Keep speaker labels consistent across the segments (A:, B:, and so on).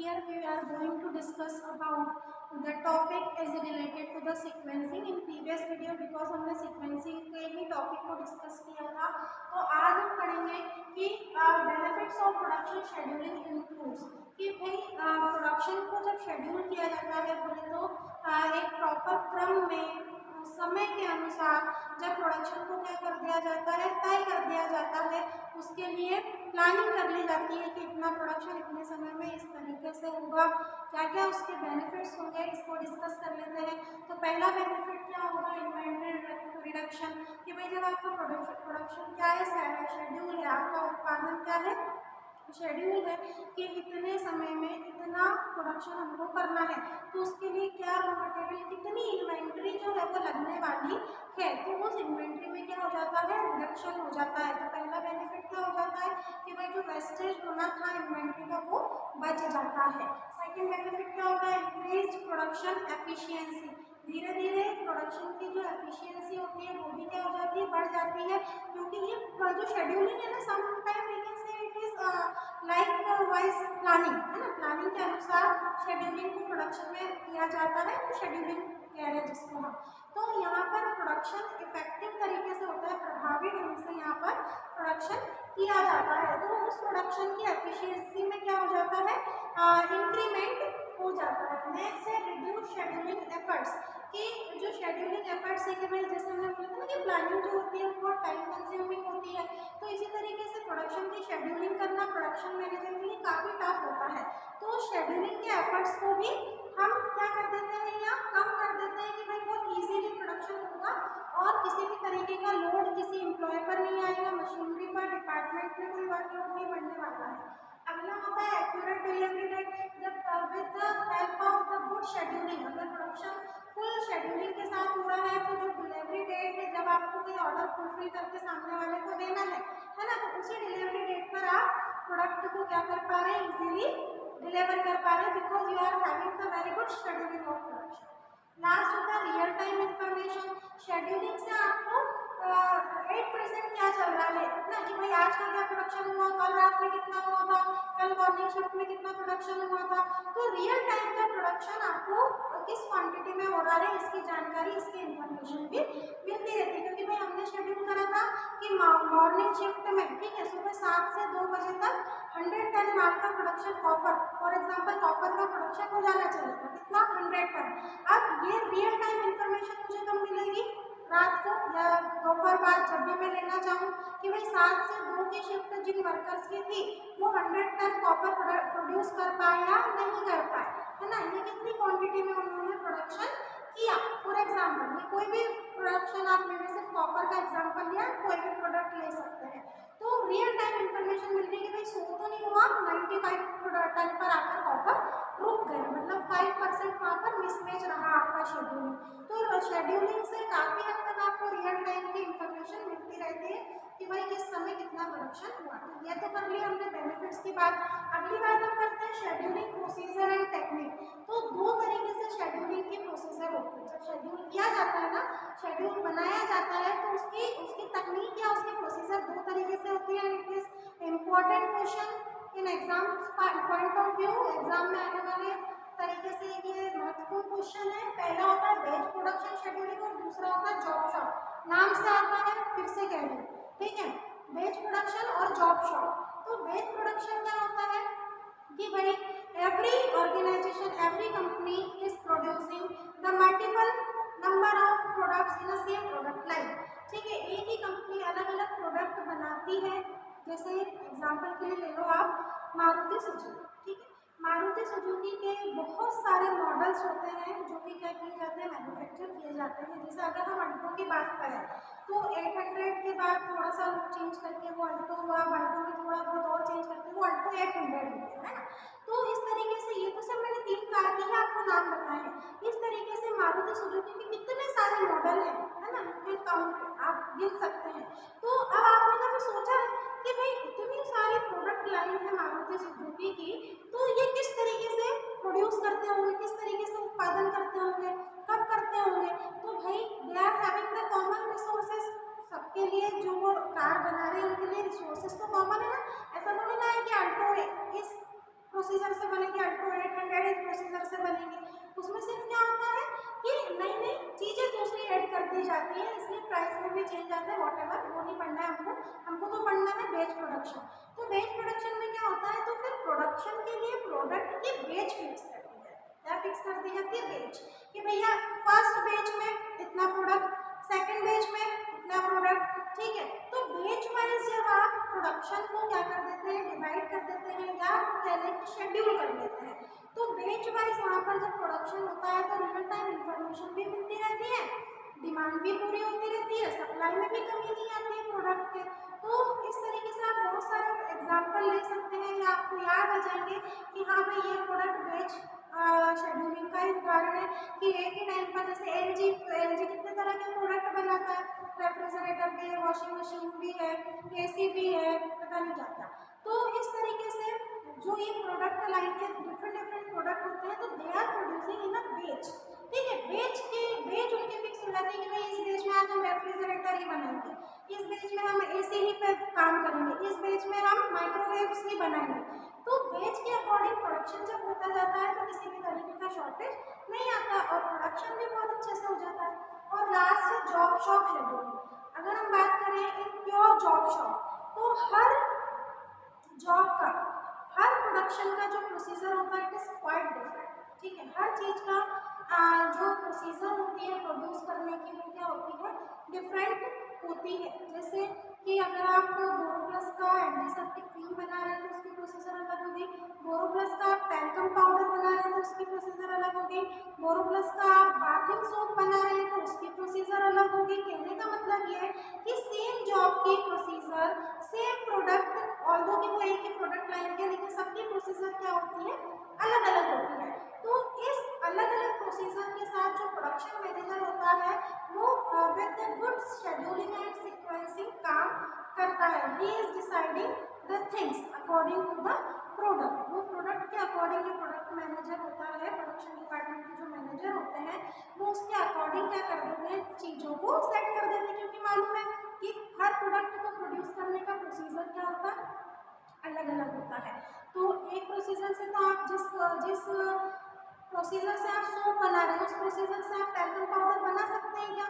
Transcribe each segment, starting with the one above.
A: Here we are going to discuss about the topic is related to the sequencing in previous video because हमने sequencing के ही topic को discuss किया था। तो आज हम पढ़ेंगे कि benefits of production scheduling includes कि भाई प्रोडक्शन को जब शेड्यूल किया जाता है बोले तो एक प्रॉपर क्रम में समय के अनुसार जब प्रोडक्शन को क्या कर दिया जाता है, तय कर दिया जाता है, उसके लिए प्लानिंग कर ली जाती है कि इतना प्रोडक्शन इतने समय में इस तरीके से होगा, क्या क्या उसके बेनिफिट्स होंगे, इसको डिस्कस कर लेते हैं। तो पहला बेनिफिट क्या होगा, इन्वेंटरी रिडक्शन, कि भाई जब आपका प्रोडक्शन क्या है, शेड्यूल है, आपका उत्पादन क्या है, शेड्यूल है कि इतने समय में इतना प्रोडक्शन हमको करना है, तो उसके लिए क्या रॉ मटेरियल कितनी इन्वेंट्री जो है वो लगने वाली है, तो उस इन्वेंट्री में क्या हो जाता है, रिडक्शन हो जाता है। तो पहला बेनिफिट क्या हो जाता है कि भाई जो वेस्टेज होना था इन्वेंट्री का वो बच जाता है। सेकेंड बेनिफिट क्या होता है, इंक्रीज प्रोडक्शन एफिशिएंसी, धीरे धीरे प्रोडक्शन की जो एफिशिएंसी होती है वो भी क्या हो जाती है, बढ़ जाती है, क्योंकि ये जो शेड्यूलिंग है ना, some time we can say it is likewise planning है ना, प्लानिंग के अनुसार शेड्यूलिंग को प्रोडक्शन में किया जाता है, तो शेड्यूलिंग कह रहे हैं जिसको हम। तो यहाँ पर प्रोडक्शन इफेक्टिव तरीके से होता है, प्रभावी ढंग से यहाँ पर प्रोडक्शन किया जाता है, तो उस प्रोडक्शन की एफिशिएंसी में क्या हो जाता है, इंक्रीमेंट हो जाता है। नेक्स्ट है रिड्यूस शेड्यूलिंग एफर्ट्स, कि जो शेड्यूलिंग एफर्ट्स है कि भाई जैसे हमने बोला था ना कि प्लानिंग जो होती है वो टाइम कंज्यूमिंग होती है, तो इसी तरीके से प्रोडक्शन की शेड्यूलिंग करना प्रोडक्शन मैनेजर के लिए काफ़ी टफ होता है, तो शेड्यूलिंग के एफर्ट्स को भी हम क्या कर देते हैं या कम कर देते हैं कि भाई बहुत ईजीली प्रोडक्शन होगा और किसी भी तरीके का लोड किसी एम्प्लॉय पर नहीं आएगा, मशीनरी पर, डिपार्टमेंट में कोई वर्कलोड नहीं बढ़ने वाला है। अगला होता है एक्यूरेट डिलीवरी डेट, जब with the help of the good scheduling, अगर प्रोडक्शन फुल शेड्यूलिंग के साथ हो रहा है तो जो डिलीवरी डेट है, जब आपको कोई ऑर्डर फुलफिल करके सामने वाले को देना है ना, तो उसी डिलीवरी डेट पर आप प्रोडक्ट को क्या कर पा रहे हैं, इजीली डिलीवर कर पा रहे हैं, because you are having the very good scheduling of production. Last होता है रियल टाइम इंफॉर्मेशन, शेड्यूलिंग से आपको एट प्रेजेंट क्या चल रहा है ना, कि भाई आज का क्या प्रोडक्शन हुआ, कल रात में कितना हुआ था, कल मॉर्निंग शिफ्ट में कितना प्रोडक्शन हुआ था, तो रियल टाइम का प्रोडक्शन आपको किस क्वांटिटी में हो रहा है इसकी जानकारी, इसकी इंफॉर्मेशन भी मिलती रहती है, क्योंकि भाई हमने शेड्यूल करा था कि मॉर्निंग शिफ्ट में ठीक है सुबह 7 से 2 बजे तक 100 टन माल का production copper, for example copper का प्रोडक्शन हो जाना चाहिए था, कितना 100 टन। अब ये रियल टाइम इंफॉर्मेशन मुझे कब मिलेगी, रात को या दोपहर बाद, जब भी मैं लेना चाहूँ कि भाई 7 से 2 की शिफ्ट जिन वर्कर्स की थी वो 100 टन कॉपर प्रोड्यूस कर पाए या नहीं कर पाए, है ना, ये कितनी क्वांटिटी में उन्होंने प्रोडक्शन किया। फॉर एग्जांपल ये कोई भी प्रोडक्शन, आप मैंने सिर्फ कॉपर का एग्जांपल लिया, कोई भी प्रोडक्ट ले सकते हैं, तो रियल टाइम इंफॉर्मेशन मिल रही है कि भाई 100 तो नहीं हुआ, 95 टन पर आकर कॉपर रुक गए, मतलब 5% वहाँ पर मिसमैच रहा आपका शेड्यूलिंग। तो शेड्यूलिंग से काफ़ी हद तक आपको रियल टाइम की इंफॉर्मेशन मिलती रहती है कि भाई किस समय कितना प्रोडक्शन हुआ। तो ये तो कर लिया हमने बेनिफिट्स की बात। अगली बात हम करते हैं शेड्यूलिंग प्रोसीजर एंड टेक्निक। तो दो तरीके से शेड्यूलिंग की प्रोसीजर होती है, जब शेड्यूल किया जाता है ना, शेड्यूल बनाया जाता है, तो उसकी उसकी तकनीक या उसकी प्रोसीजर दो तरीके से होती है। It is important question in exam point of view, exam में आने वाले तरीके से ये महत्वपूर्ण क्वेश्चन है। पहला होता है बेच प्रोडक्शन शेड्यूलिंग और दूसरा होता है जॉब शॉप। नाम से आता है, फिर से कह रही हूँ, ठीक है, बेच प्रोडक्शन और जॉब शॉप। तो बेच प्रोडक्शन क्या होता है कि भाई every organization, every company is producing the multiple number of products in a same product line, ठीक है, एक ही कंपनी अलग अलग प्रोडक्ट बनाती है। जैसे एग्जांपल के लिए ले लो आप मारुति सुजुकी, ठीक है, मारुति सुजुकी के बहुत सारे मॉडल्स होते हैं जो कि क्या किए जाते हैं, मैन्युफैक्चर किए जाते हैं। जैसे अगर हम अल्टो की बात करें तो 800 के बाद थोड़ा सा चेंज करके वो अल्टो हुआ, अल्टो में थोड़ा बहुत और चेंज करके वो अल्टो 800 हो गया, है ना। तो इस तरीके से, ये तो सब मैंने 3 कार की ही आपको नाम बताए हैं, इस तरीके से मारुति सुजुकी के कितने सारे मॉडल हैं, है ना, यू काउंट, आप गिन सकते हैं। तो अब आपने कभी सोचा है कि भाई इतनी सारी प्रोडक्ट लाइन है मारुति सुजुकी की, तो ये किस तरीके से प्रोड्यूस करते होंगे, किस तरीके से उत्पादन करते होंगे, कब करते होंगे। तो भाई they are having the common resources, सबके लिए जो वो कार बना रहे हैं उनके लिए रिसोर्सेज तो कॉमन है ना। ऐसा तो नहीं ना है कि अल्टो इस प्रोसीजर से बनेगी अल्टो 800 इस प्रोसीजर से बनेगी। उसमें सिर्फ क्या होता है कि नई नई चीज़ें दूसरी ऐड कर दी जाती है, इसलिए प्राइस में भी चेंज आता है, वॉटेवर वो नहीं पढ़ना है हमको। हमको तो पढ़ना है बेच प्रोडक्शन। तो बेच प्रोडक्शन में क्या होता है, तो फिर प्रोडक्शन के लिए प्रोडक्ट की बेच फिक्स कर दी जाती है। क्या फिक्स कर दी जाती है? बेच, कि भैया फर्स्ट बेच में इतना प्रोडक्ट, सेकेंड बेच में इतना प्रोडक्ट, ठीक है। तो बेच वाइज जब आप प्रोडक्शन को क्या कर देते हैं, डिवाइड कर देते हैं या कह लें कि शेड्यूल कर देते हैं, तो बेच वाइज वहाँ पर जब प्रोडक्शन होता है तो रियल टाइम इंफॉर्मेशन भी मिलती रहती है, डिमांड भी पूरी होती रहती है, सप्लाई में भी कमी नहीं आती है प्रोडक्ट के। तो इस तरीके से आप बहुत सारे एग्जाम्पल ले सकते हैं या आपको याद आ जाएंगे कि हाँ भाई ये प्रोडक्ट बेच शेड्यूलिंग का ही उदाहरण है कि एक ही टाइम पर जैसे एलजी कितने तरह के प्रोडक्ट बनाता है, रेफ्रिजरेटर भी है, वॉशिंग मशीन भी है, एसी भी है, पता नहीं क्या क्या। तो इस तरीके से जो ये प्रोडक्ट लाइन के डिफरेंट डिफरेंट प्रोडक्ट होते हैं तो दे आर प्रोड्यूसिंग इन अ बेच, ठीक है। बेच उनकी फिक्स हो जाती है कि भाई इस बेच में आज हम रेफ्रिजरेटर ही बनाएंगे, इस बेच में हम एसी ही पे काम करेंगे, इस बेच में हम माइक्रोवेव्स ही बनाएंगे। तो बेच के अकॉर्डिंग प्रोडक्शन जब होता जाता है तो किसी भी तरीके का शॉर्टेज नहीं आता और प्रोडक्शन भी बहुत अच्छे से हो जाता है। और लास्ट है जॉब शॉप शेड्यूलिंग। अगर हम बात करें इन प्योर जॉब शॉप, तो हर जॉब का, हर प्रोडक्शन का जो प्रोसीजर होता है इट इज क्वाइट डिफरेंट, ठीक है। हर चीज़ का जो प्रोसीजर होती है प्रोड्यूस करने की वो क्या होती है, डिफरेंट होती है। जैसे कि अगर आप बोरोप्लस का एंटीसेप्टिक क्रीम बना रहे हैं तो उसकी प्रोसीजर अलग होगी, बोरोप्लस का आप टैल्कम पाउडर बना रहे हैं तो उसकी प्रोसीजर अलग होगी, बोरोप्लस का आप बाथिंग सोप बना रहे हैं तो उसकी प्रोसीजर अलग होगी। कहने का मतलब ये है कि सेम जॉब की प्रोसीजर, सेम प्रोडक्ट, ऑल्दो कि वो एक ही प्रोडक्ट लाइन के, लेकिन सबकी प्रोसीजर क्या होती है, अलग अलग होती है। तो इस अलग अलग प्रोसीजर के साथ जो प्रोडक्शन मैनेजर होता है वो with the good scheduling and sequencing काम करता है। He is deciding the things according to the product. वो प्रोडक्ट के अकॉर्डिंग जो प्रोडक्ट मैनेजर होता है, प्रोडक्शन डिपार्टमेंट के जो मैनेजर होते हैं वो उसके अकॉर्डिंग क्या कर देते हैं, चीज़ों को सेट कर देते हैं, क्योंकि मालूम है कि हर प्रोडक्ट को प्रोड्यूस करने का प्रोसीजर क्या होता है, अलग अलग होता है। तो एक प्रोसीजर से तो आप जिस प्रोसीजर से आप सोप बना रहे हैं उस प्रोसीजर से आप टैल्कम पाउडर बना सकते हैं क्या?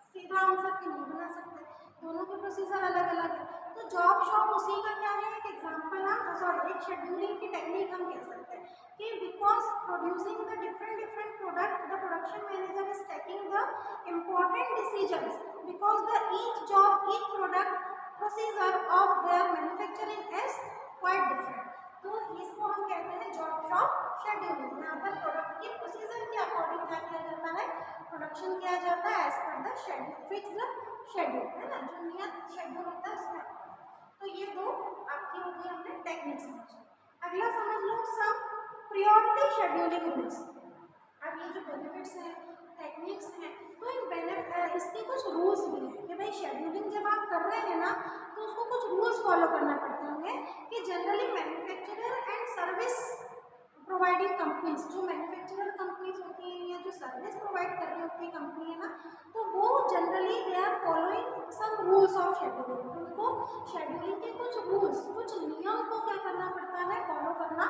A: सीधा आंसर कि नहीं बना सकते, दोनों के प्रोसीजर अलग अलग है। तो जॉब शॉप उसी का क्या है, एक एग्जांपल हम सॉरी एक शेड्यूलिंग की टेक्निक हम कह सकते हैं कि because producing the different different product the production manager is taking the important decisions because the each job each product procedure of their manufacturing is quite different. तो इसको हम कहते हैं जॉब शॉप शेड्यूलिंग। यहाँ पर प्रोडक्ट की procedure के according क्या किया जाता है, प्रोडक्शन किया जाता है as per the schedule, fixed schedule है ना, जो नियत शेड्यूल होता है उसमें। तो ये दो आपकी हो गई, हमने टेक्निक समझी। अगला समझ लो सब प्रायोरिटी शेड्यूलिंग रूल्स। अब ये जो बेनिफिट्स हैं, टेक्निक्स हैं, तो इन इसके कुछ रूल्स भी हैं कि भाई शेड्यूलिंग जब आप कर रहे हैं ना तो उसको कुछ रूल्स फॉलो करना पड़ते होंगे कि generally manufacturer and service providing companies, जो मैन्युफैक्चरर कंपनीज होती हैं या जो सर्विस प्रोवाइड कर रही होती है कंपनी है ना, तो वो generally they are following some rules of scheduling. उनको शेड्यूलिंग के कुछ रूल्स, कुछ नियम को क्या करना पड़ता है, फॉलो करना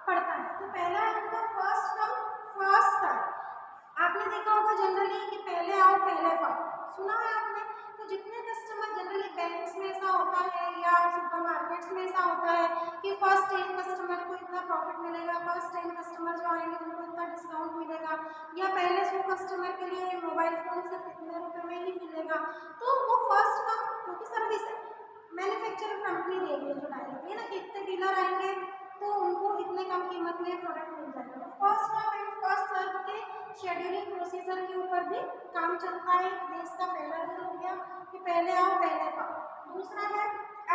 A: पड़ता है। तो पहला है उनका फर्स्ट कम फर्स्ट सर्व। आपने देखा होगा जनरली कि पहले आओ पहले पाओ, सुना है आपने। तो जितने कस्टमर जनरली बैंक्स में ऐसा होता है या सुपरमार्केट्स में ऐसा होता है कि फर्स्ट टाइम कस्टमर को इतना प्रॉफिट मिलेगा, फर्स्ट टाइम कस्टमर जो आएंगे उनको इतना डिस्काउंट मिलेगा, या पहले 100 कस्टमर के लिए मोबाइल फ़ोन सिर्फ इतने रुपये में ही मिलेगा। तो वो फर्स्ट कम, क्योंकि सर्विस है, मैन्युफैक्चरर कंपनी दे रही है जो डायरेक्टली है ना कि इतने डीलर आएंगे तो उनको इतने कम कीमत में प्रोडक्ट मिल जाएगा। तो first come and first serve के शेड्यूलिंग प्रोसीजर के ऊपर भी काम चलता है। ये इसका पहला रूल हो गया कि पहले आओ पहले पाओ। दूसरा है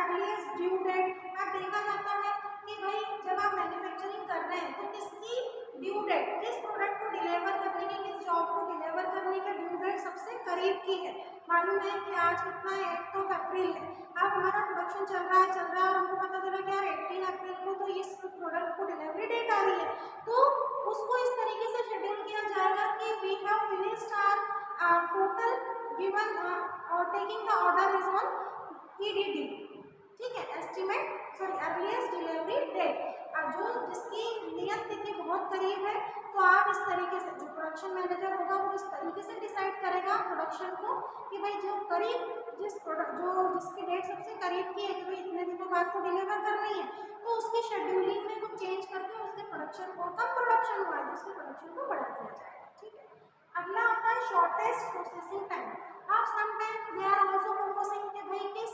A: अर्लीस्ट ड्यू डेट। अब देखा जाता है कि भाई जब आप मैन्युफैक्चरिंग कर रहे हैं तो किसकी ड्यू डेट, किस प्रोडक्ट को डिलीवर करने की, किस जॉब को डिलीवर करने की ड्यू डेट सबसे करीब की है। मालूम है कि आज कितना है, 1 अप्रैल है। अब हमारा प्रोडक्शन चल रहा है और हमको पता चला कि यार 18 अप्रैल को तो इस प्रोडक्ट को डिलीवरी डेट आ रही है, तो उसको इस तरीके से शेड्यूल किया जाएगा कि we have finished our total given और taking the order is on EDD, ठीक है, estimate sorry earliest delivery date. जो जिसकी नियत तिथि बहुत करीब है, तो आप इस तरीके से, जो प्रोडक्शन मैनेजर होगा वो इस तरीके से डिसाइड करेगा प्रोडक्शन को कि भाई जो करीब जिसकी डेट सबसे करीब की है कि भाई इतने दिनों बाद तो डिलीवर करनी है, तो उसकी शेड्यूलिंग में कुछ चेंज करके उसके प्रोडक्शन को, कम प्रोडक्शन हुआ है उसके प्रोडक्शन को बढ़ा दिया जाएगा। ठीक है, अगला होता है शॉर्टेस्ट प्रोसेसिंग टाइम। आप sometimes they are also focusing कि भाई किस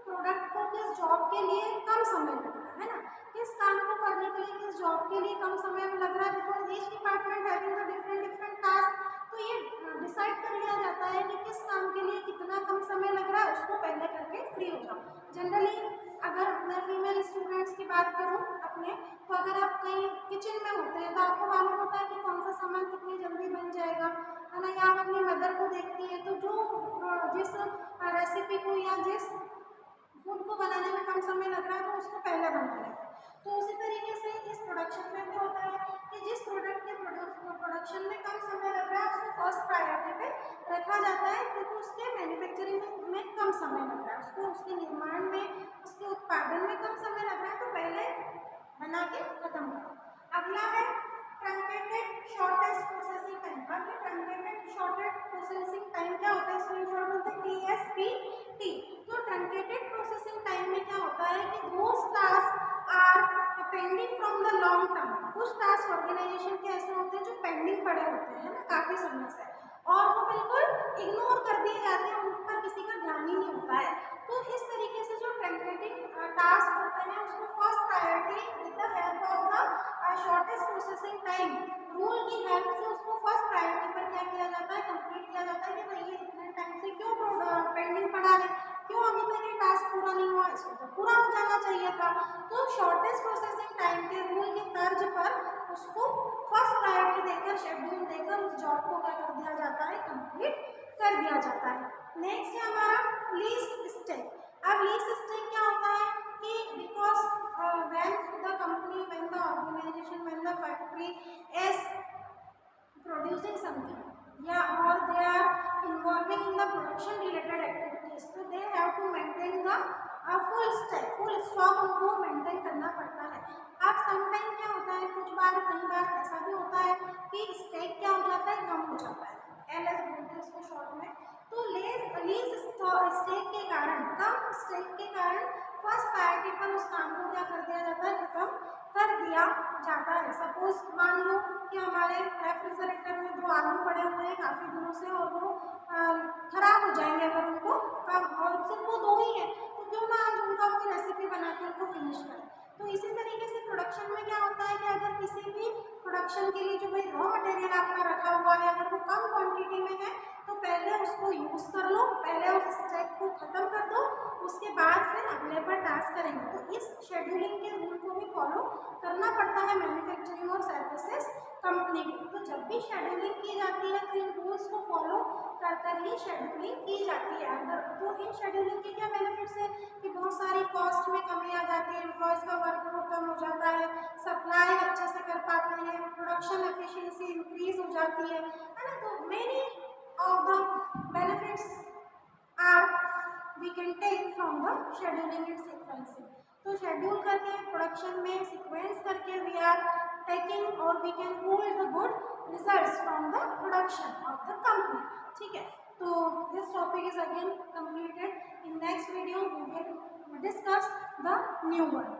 A: प्रोडक्ट को किस जॉब के लिए कम समय लग रहा है ना, किस काम को करने के लिए किस जॉब के लिए कम समय में लग रहा है, because each department having the different task. तो ये डिसाइड कर लिया जाता है कि किस काम के लिए कितना कम समय लग रहा है, उसको पहले करके फ्री हो जाओ। जनरली अगर मैं फीमेल स्टूडेंट्स की बात करूँ अपने, तो अगर आप कहीं किचन में होते हैं तो आपको मालूम होता है कि कौन सा सामान कितनी जल्दी बन जाएगा, है ना, या आप अपनी मदर को देखती हैं तो जो जिस रेसिपी को या जिस फूड को बनाने में कम समय लग रहा है तो उसको पहले बना लेते हैं। तो उसी तरीके से इस प्रोडक्शन में भी होता है कि जिस प्रोडक्ट के प्रोडक्शन में कम समय लग रहा है उसको फर्स्ट प्रायोरिटी पे रखा जाता है, क्योंकि उसके मैन्युफैक्चरिंग में कम समय लग रहा है, उसको उसके निर्माण में, उसके उत्पादन में कम समय लग रहा है, तो पहले बना के खत्म करो। अगला है ट्रंकेटेड शॉर्टेस्ट प्रोसेसिंग टाइम। अब ये ट्रंकेटेड शॉर्टेस्ट प्रोसेसिंग टाइम क्या होता है, इसको इन शॉर्ट बोलते हैं TSPT। तो ट्रंकेटेड प्रोसेसिंग टाइम में क्या होता है कि those task are pending from the long term. कुछ टास्क ऑर्गेनाइजेशन के ऐसे होते हैं जो पेंडिंग पड़े होते हैं ना काफी समय से, और वो बिल्कुल इग्नोर कर दिए जाते हैं, उन पर किसी का ध्यान ही नहीं होता है। तो इस तरीके से जो ट्रंकेटिंग टास्क होते हैं उसको first priority with the help of the shortest processing time rule की हेल्प से उसको फर्स्ट प्रायोरिटी पर क्या किया जाता है, कंप्लीट किया जाता है कि भाई ये इतने टाइम से क्यों पेंडिंग पड़ा है, क्यों अभी तक ये टास्क पूरा नहीं हुआ, इसको तो पूरा हो जाना चाहिए था। तो शॉर्टेस्ट प्रोसेसिंग टाइम के रूल के तर्ज पर उसको फर्स्ट प्रायोरिटी देकर, शेड्यूल देकर उस जॉब को क्या कर दिया जाता है, कंप्लीट कर दिया जाता है। नेक्स्ट है हमारा लीस्ट स्टेक। अब लीस्ट स्टेक क्या होता है कि because when the company, when the organization, when the factory is producing something, yeah, or they are involving in the production related activities, so they have to maintain the full stock उनको maintain करना पड़ता है। अब sometime क्या होता है, कुछ बार कई बार ऐसा भी होता है कि स्टेक क्या हो जाता है, कम हो जाता है, LS बोलते हैं इसको शॉर्ट में। तो लीज स्टेक के कारण, कम स्टेक के कारण फर्स्ट प्रायोरिटी पर उस काम को क्या कर दिया जाता है, खत्म कर दिया जाता है। सपोज मान लो कि हमारे रेफ्रिजरेटर में 2 आलू पड़े हुए हैं काफ़ी दिनों से और वो खराब हो जाएंगे अगर उनको कम, और सिर्फ वो 2 ही है, तो क्यों ना आज उनका कोई रेसिपी बना के उनको फिनिश करें। तो इसी तरीके से प्रोडक्शन में क्या होता है कि अगर किसी भी प्रोडक्शन के लिए जो भाई रॉ मटेरियल आपका रखा हुआ है अगर वो कम क्वांटिटी में है तो पहले उसको यूज़ कर लो, पहले उस स्टेक को ख़त्म कर दो, उसके बाद फिर अगले पर टास्क करेंगे। तो इस शेड्यूलिंग के रूल को भी फॉलो करना पड़ता है मैन्युफैक्चरिंग और सर्विसेज कंपनी को। तो जब भी शेड्यूलिंग की जाती है तो इन रूल्स को फॉलो कर ही शेड्यूलिंग की जाती है। अंदर तो इन शेड्यूलिंग के क्या बेनिफिट्स है कि बहुत सारी कॉस्ट में कमी आ जाती है, एम्प्लॉयज़ का वर्कलोड कम हो जाता है, सप्लाई अच्छे से कर पाते हैं, प्रोडक्शन एफिशिएंसी इंक्रीज हो जाती है ना। तो many of the benefits are we can take from the scheduling and sequencing. तो शेड्यूल करके प्रोडक्शन में सीक्वेंस करके we are taking or we can hold the good results from the production of the company. ठीक है, तो this topic is again completed. In next video we will discuss the new one.